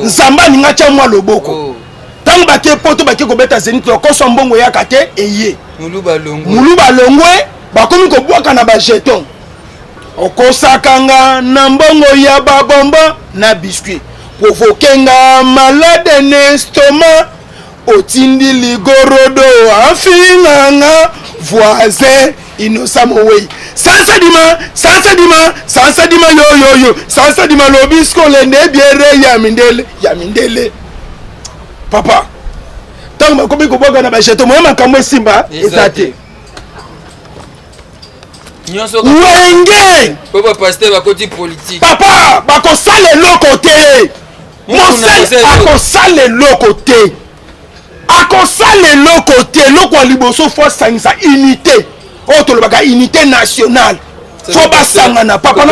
nzambe aninga tia mwa loboko ntango bake poto bake kobeta zenit lokoso mbongo eyaka te eye muluba longwe bakomi kobwaka na bajeton okosakanga na mbongo ya babomba na biscuit provokenga malade n'estomac otindi ligorodo afinganga voisin inosamowei sansa dima yo sansa dima lobisko lende biere ya mindele papa tango bakomi kobwaka na bajeto moya makambo esimba eza te wenge papa bakosala eloko te mosali akosala eloko te akosala eloko te eloko ya liboso fo asangisa unité oyo tolobaka unité nationale fo basangana papa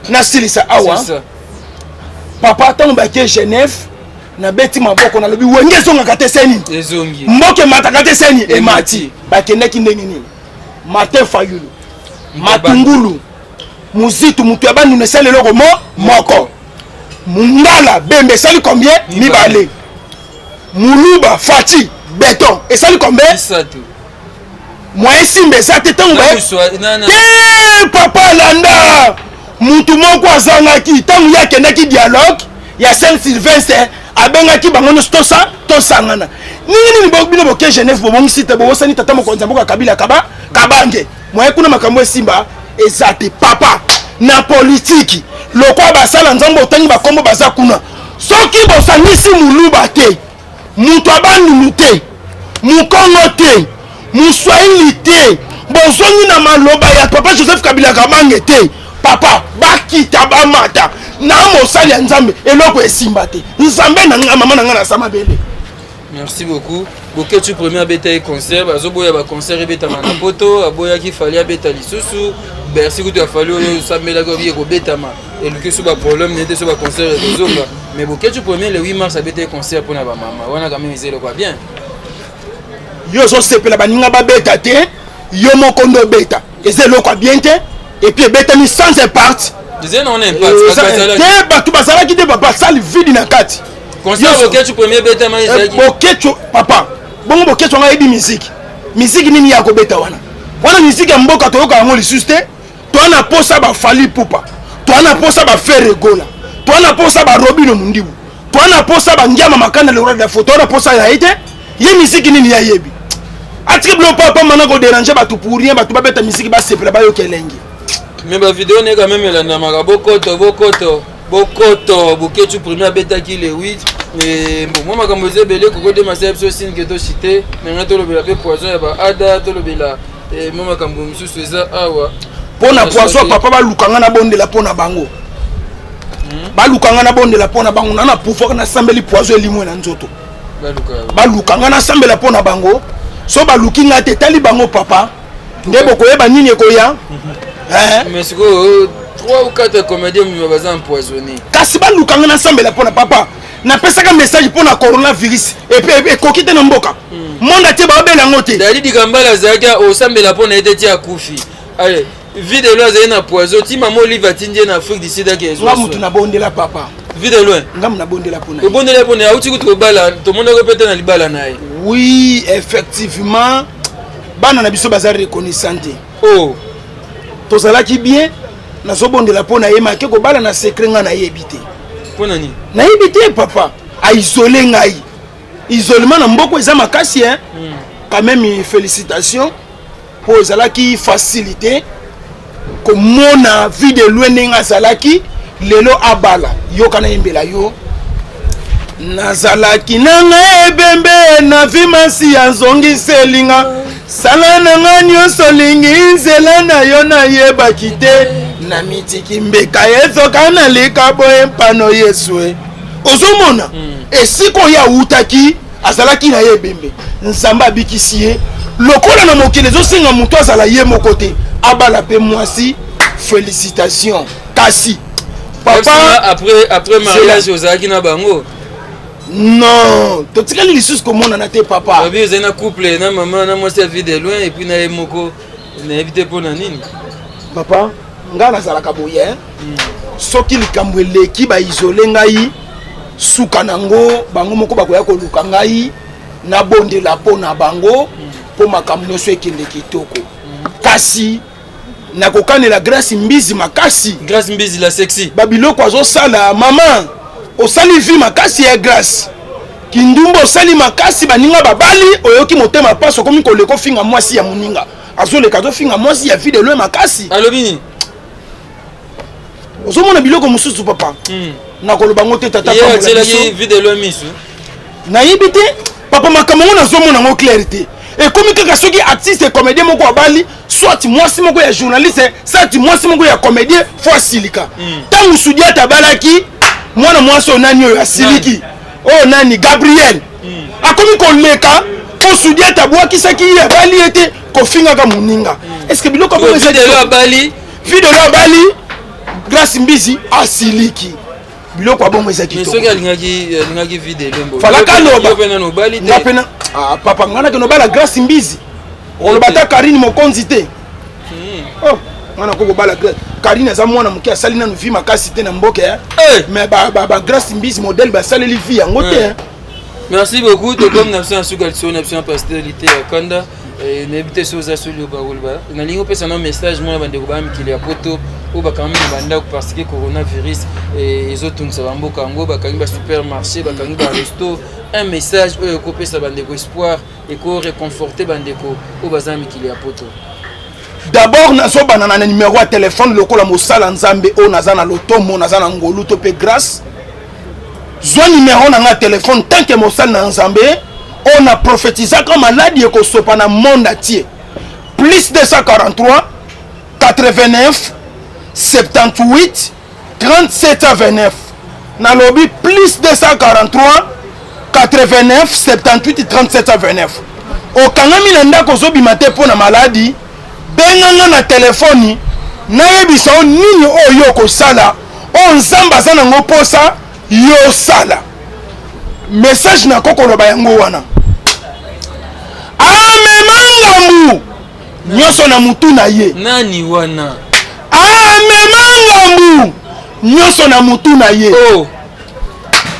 nasilisa awa papa ntango bakie Genève nabeti maboko nalobi wenge ezongaka te seni mboka emataka te seni emati bakendaki ndenge nini Martin Fayulu Matungulu Muzitu mutu ya banduna esali eloko moko Mungala Bembe esali combien mibale Muluba Fati Beton esali combien moyen simba eza te ntango te papa landa mutu moko azangaki ntango ye akendaki dialogue ya Saint Sylvestre abengaki bango nyonso tosangana nini bino boke Genève bobongisi te bobosani tata mokonzi mboka Kabila kabange moyen kuna makambo esimba eza te papa na politiki lokwa basala nzambe otangi bakombo baza kuna soki bosangisi muluba te mutu abandulu te mukongo te muswahili te bozongi na maloba ya papa Joseph Kabila kabange te papa bakita bamata na mosali ya nzambe eloko esimba te nzambe na nga mama na nga na sama bele. Merci beaucoup. Boketu premier beta et concert, bazoboya ba concert beta na poto, aboya ki fali beta lisusu. Merci que tu as fallu samela ko bi ko beta ma. Et le que so ba problème n'était so ba concert de zonga. Mais boketu premier le 8 mars a beta concert pour na ba mama. Wana quand même zelo quoi bien. Yo so sepela baninga ba beta te, yo moko ndo beta. Ezelo quoi bien te. Et puis beta ni sans impact. Disait non impact. Te batu basala ki de papa sali vide na kati. Concert boketu premier beta ma ezaki. Boketu papa. Bongo boketu nga yebi musique. Musique nini ya ko beta wana. Wana musique ya mboka to yoka ngo lisusu te. To ana posa ba fali pupa. To ana posa ba faire gola. To ana posa ba Robino Mundibu. To ana posa ba Ngiama Makanda le roi de la photo. To ana posa ya ite. Ye musique nini ya yebi. Atike blo papa mana ko déranger ba tout pour rien ba tout ba beta musique ba sepela ba yo kelengi. Mais ba vidéo n'est quand même elanda maka bokoto boketu premier beta ki le 8 mais bon moi makambo ezebele koko de masep so signe que to cité mais ngato lobela pe poison ya ba ada to lobela et moi makambo misusu eza awa pona poison papa ba lukanga na bondela pona bango ba lukanga na bondela pona bango na pouvoir na sambeli poison elimwe na nzoto ba lukanga na sambela pona bango so ba lukinga te tali bango papa ndebo koyeba nini ekoya mais siko 3 ou 4 comédiens qui sont empoisonnés. Kasi balukanga na sambela pona papa. Na pesaka message pour la coronavirus et puis kokite na mboka. Monde atie ba bela ngote. Dali dikambala zaka o sambela pona eteti akufi. Allez, vide loin za na poison ti maman Olive atindie na Afrique du Sud ke ezo. Ngamu tuna bondela papa. Vide loin. Ngamu na bondela pona. O bondela pona auti kutu bala to monde ko pete na libala nae. Oui, effectivement. Bana na biso bazar reconnaissante. Oh. Tozalaki bien na zobondela pona yema ke ko bala na secret nga na yebite. Ponani. Na yebite papa a isolé ngai. Isolement na mboko eza makasi hein. Quand même félicitations pour zalaki facilité comme mona vie de loin nga zalaki lelo abala yo kana imbela yo nazalaki nanga ebembe na vimasi ya zongi selinga sala nanga nyonso lingi nzela na yo na yebaki te na mitiki mbeka ezoka na likabo empano yesue ozomona esiko ya utaki azalaki na ye ebembe nzamba abikisi ye lokola na mokili ezosenga moto azala ye moko te abala pe mwasi félicitations kasi papa après mariage ozalaki na bango. Non, totikali lisusu komonana te papa. Babi eza na couple na maman na mwasi vie de loin et puis na ye moko na éviter pona nini. Papa, nga nazalaka boye. Soki likambo eleki ba isolé ngai suka nango bango moko bakoya koluka ngai na bondela pona bango po makambo nyonso ekende kitoko. Kasi nakokanela Grace Mbizi makasi. Grace Mbizi la sexy. Babiloko azosala mama osali vi makasi ya Grace. Kindumbo osali makasi baninga babali oyoki motema paso komi koleko finga mwasi ya muninga. Azoleka zo finga mwasi ya vie de loin makasi. Alobini. Ozomona biloko mususu papa. Na koloba ngote tata pambo. Ya tela ki vie de loin misu. Na yibite papa makambo na zomona ngo clarité. Et comme kaka soki artiste comédien moko abali soit mwasi moko ya journaliste soit mwasi moko ya comédien fois silika. Tangu sudia tabalaki mwana mwasi onani oyo asiliki. Oh nani Gabriel. Akomi koleka po sudia tabwaki saki ya bali ete kofinga ka muninga. Est-ce que biloko ko eza de bali video la bali Grace Mbizi asiliki. Biloko abongo eza kitoko. Mais soki alingaki video lembo. Falaka loba. Pena no bali te. Ngapena papa ngana ke no bala Grace Mbizi. Olobata Karine Mokonzi te. Oh, ngana ko bala Karine za mwana mukia sali na vi makasi te na mboke mais ba Grace Mbizi modèle ba sali li vi yango te. Merci beaucoup to comme na sens sugaltion na pastoralité ya Kanda et n'habite soza solo ba wolba. Na lingo pesa na message moi bande ko ba mikili ya poto ou ba quand même banda parce que coronavirus et ezotunza bamboka ngo ba kangi ba supermarché ba kangi ba resto un message oyo ko pesa bande ko espoir et ko réconforter bande ko ou ba za mikili ya poto. D'abord nazo banana na numéro ya téléphone lokola mosala nzambe o nazana lotomo nazana ngolu to pe grâce. Zwa numéro na nga téléphone tant que mosala na nzambe on a prophétisé comme maladie ko sopa na monde entier. Plus 243 89 78 37 29. Na lobby plus 243 89 78 37 29. O kangami na ndako zobi mate po na maladie benganga na telefoni nayebisa nini oyo kosala o nzamba aza nango posa yo sala message na kokoloba yango wana amemangambu nyonso na mutu na ye nani wana amemangambu nyonso na mutu na ye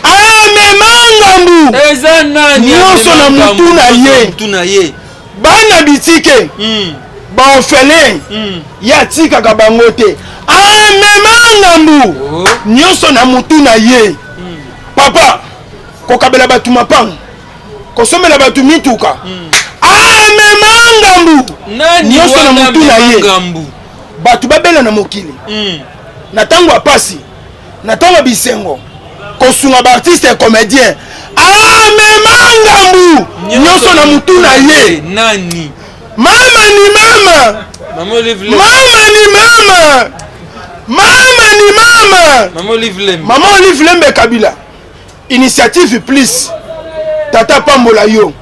amemangambu eza nani nyonso na mutu na ye bana bitike baofele ya tikaka bango te amema ngambu nyonso na mutu na ye papa kokabela batu mapango kosomela batu mituka amema ngambu nyonso na mutu na ye batu babela na mokili na tango apasi na tango bisengo kosunga baartiste comédien amema ngambu nyonso na mutu na ye nani mama ni mama Maman Olive mama ni mama mama ni mama Maman Olive Lembe Maman Olive Lembe Kabila initiative plus tata pambola yo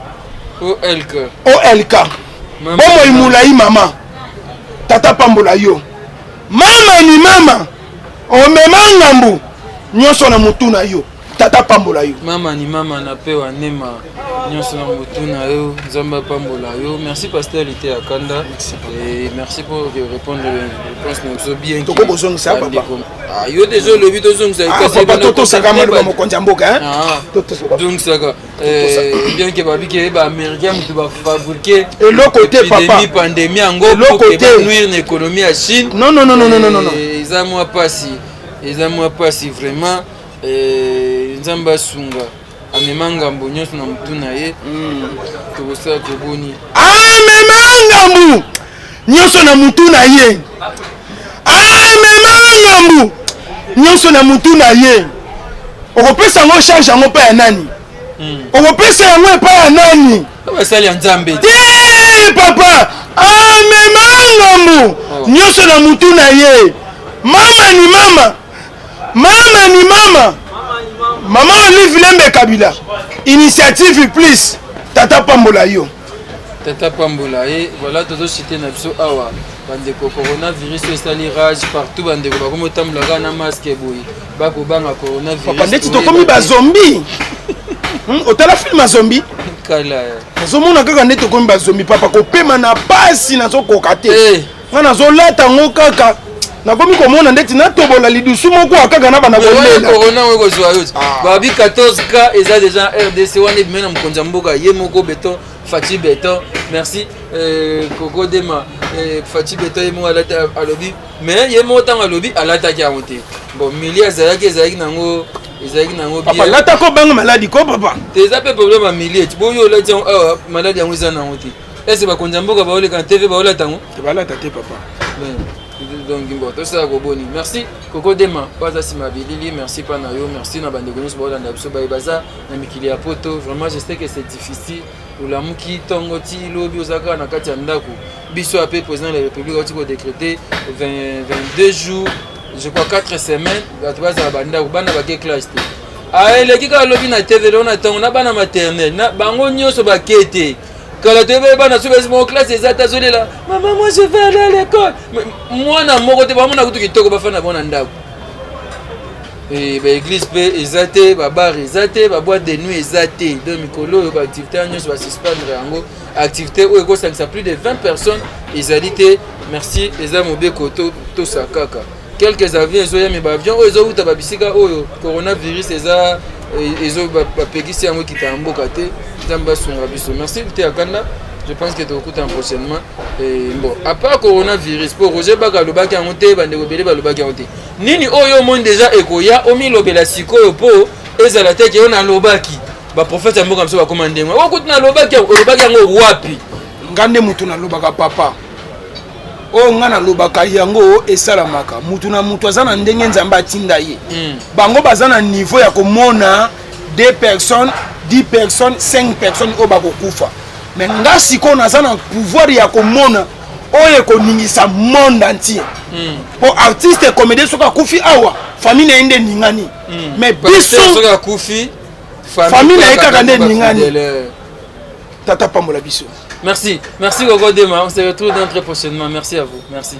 OLK bomo imulai mama tata pambola yo mama ni mama omema ngambu nyonso na mutu na yo tata pambola yo mama ni mama napewa nema nyonso na mutu na yo nzambe pambola yo. Merci pasteur Lité Akanda et merci pour répondre réponse nous bien toko bozong ça papa yo déjà le but zong ça papa toto sakama ba mokonza mboka hein donc ça bien que babi ke ba américain mutu ba fabriquer et le côté papa pandémie ngo pour que nuire l'économie à Chine non ils a moi pas si vraiment nzamba sunga amema ngambo nyonso na mutu na ye tokosala koboni amema ngambu nyonso na mutu na ye amema ngambu nyonso na mutu na ye okopesa yango charge yango mpa ya nani okopesa yango epa ya nani basali ya nzambe te papa amema ngambu nyonso na mutu na ye mama ni mama Maman Olive Lembe Kabila. Initiative plus. Tata Pambola yo. Tata Pambola et voilà todo cité na biso awa. Bande ko coronavirus esali rage partout bande ko bakomo tambla na masque boy. Bako banga coronavirus. Papa ndeti to komi ba zombie. Otala film a zombie. Kala. Azomona kaka ndeti to komi ba zombie papa ko pema na pasi na zo kokate. Ngana zo lata ngokaka. Nakomi komona ndeti natobola lidusu moko akaka na bana kolela corona weko zwa yote babi 14 cas eza déjà RDC wana bimena mkonza mboka ye moko beton Fati Beton merci Coco Dema Fati Beton ye mo alata alobi mais ye mo tanga alobi alata ki amonte bon milia zalaki nango bien papa lata ko banga maladie ko papa teza pe problème a milia boyo la tian maladie yango eza nango te est-ce ba konza mboka ba ole kan TV ba ole tango ba lata te papa donc tout ça boni merci Coco Dema pas asimabilili merci panayo merci na bande gonus ba olanda biso ba baza na mikili ya poto vraiment je sais que c'est difficile la muki tongo ti lobi osaka na kati ya ndako biso ape président de la République oti ko décréter 22 jours je crois 4 semaines bato baza banda bana ba ke classe te eleki ka lobi na TV na tongo na bana maternelle na bango nyonso ba kete. Quand la TV est en classe, les États-Unis là, maman, moi je vais aller à l'école. Moi, na mon côté, moi, na kutu kitoko ba fana bona ndako. Et ba église pe ezate, ba bar ezate, ba boîte de nuit ezate. Donc mikolo ba activité agnos ba suspendre yango. Activité où ego ça plus de 20 personnes, ezalité. Merci les amis obeko to sakaka. Quelques avions ezoya mais ba avion ezo uta ba bisika oyo coronavirus eza ezo ba pegisi yango kitamboka te. Merci Lité Akanda. Je pense que tu écoutes prochainement. Bon, à part coronavirus, pour Roger Baga le bac à monter, bande rebelle le bac à monter. Nini oyo monde déjà ekoya, omi lobela siko po, ezala te ke on a lobaki. Ba prophète mbo comme ça va commander. O kutu na lobaki yango wapi? Ngande mutu na lobaka papa. O ngana lobaka yango esalamaka. Mutu na mutu azana ndenge nzamba tinda ye. Bango bazana niveau ya komona 2 personnes 10 personnes, 5 personnes au bako kufa. Mais nga siko na sana pouvoir ya komona oye ko ningisa monde entier. Pour artiste comédien soka kufi awa famille na ende ningani. Mais biso soka kufi famille na ekaka nde ningani. Tata Pambola biso. Merci Coco Dema, on se retrouve dans très prochainement. Merci à vous. Merci.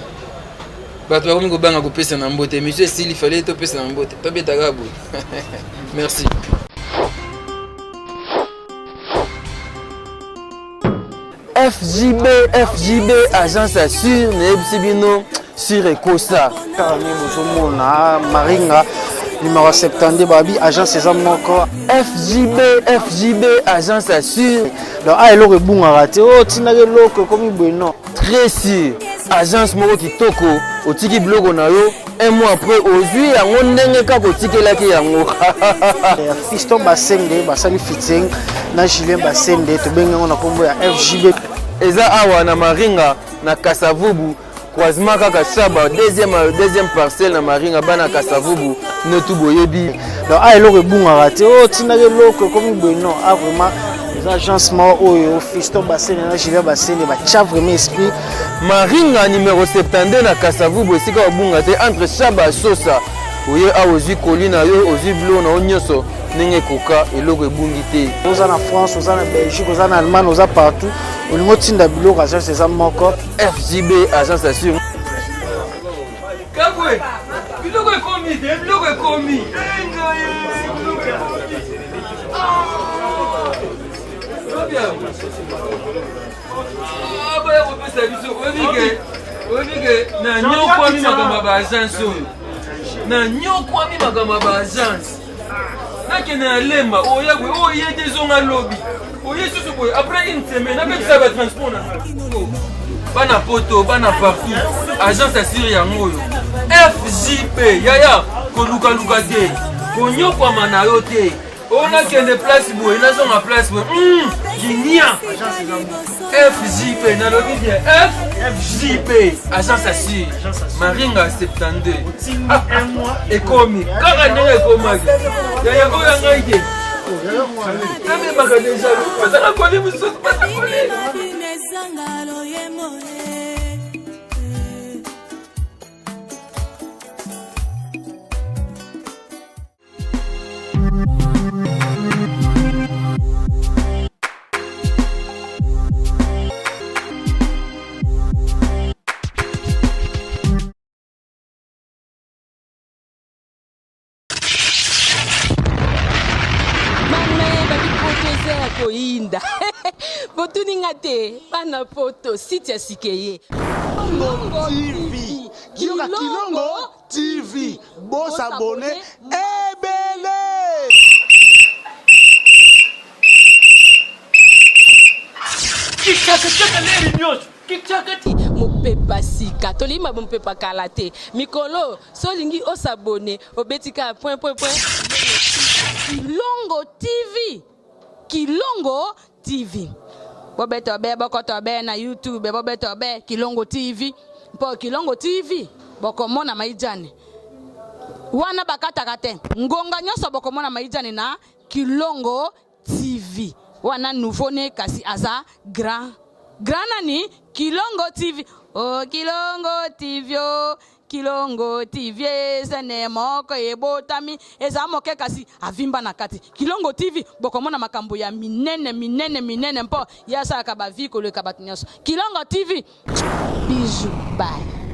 Bato ba ko banga ko pesa na mbote. Monsieur s'il fallait to pesa na mbote. To betaka bo. Merci. FJB agence assure Nebsibino sur Ecosa. Maringa numéro 70 babi agence eza moko FJB agence assure. Donc elo rebunga raté o tinake loko comme bueno. Très sûr. Agence moko kitoko otiki blogo na yo un mois après ozui yango ndenge kaka otikelaki yango. Fiston Basende basali fitting na Julien Basende to benga na kombo ya FJB. Eza awa na Maringa na Kasavubu croisement kaka saba deuxième parcelle na Maringa bana Kasavubu no tout boyebi. Donc elo rebunga raté o tinake loko comme bueno vraiment les agences oyo Fiston Basende na Julien Basende ba cha vraiment esprit. Maringa numéro 72 na Kasavubu esika obunga te entre Chaba Sosa oye aozui kolina yo ozui blo na onyoso nenge koka eloko ebungi te. Oza na France, oza na Belgique, oza na Allemagne, oza partout. Olingo tinda biloko agence eza moko FJB agence assure. Kabwe biloko ekomi ekomi baya kopesa biso oyebike na nyokwami makambo baagence oyo na nyokwami makambo baagence nakende na lemba oyagwe oye te zonga lobi oye susu boye après une semaine apekisa batransport na bana poto bana partout agence asiri yango oyo FJP yaya kolukaluka te konyokwama na yo te onakende place boye nazonga place boye kinia FJP nalobi bien FJP agence asiri maringa 72 ekomi kaka ndenge ekomaki yaya oyo ngai te namemaka deja bazaka koli mosusu bazakoli koinda botuninga te bana poto site ya sikeye Kilongo TV boss abonné ebele kikaka leri nyonso kikaka mopepa sika tolima mopepa kala te mikolo solingi osabone obetika point Kilongo TV bobeto be bokoto be na YouTube bobeto be Kilongo TV po Kilongo TV bokomona maijane wana bakataka te ngonga nyoso bokomona maijane na Kilongo TV wana nouveau ne kasi aza grand nani Kilongo TV oh Kilongo TV oh Kilongo TV sene moko ebotami eza moke kasi avimba na kati Kilongo TV bokomona makambo ya minene mpo yasa ka baviko le kabatunyaso Kilongo TV bisous bye.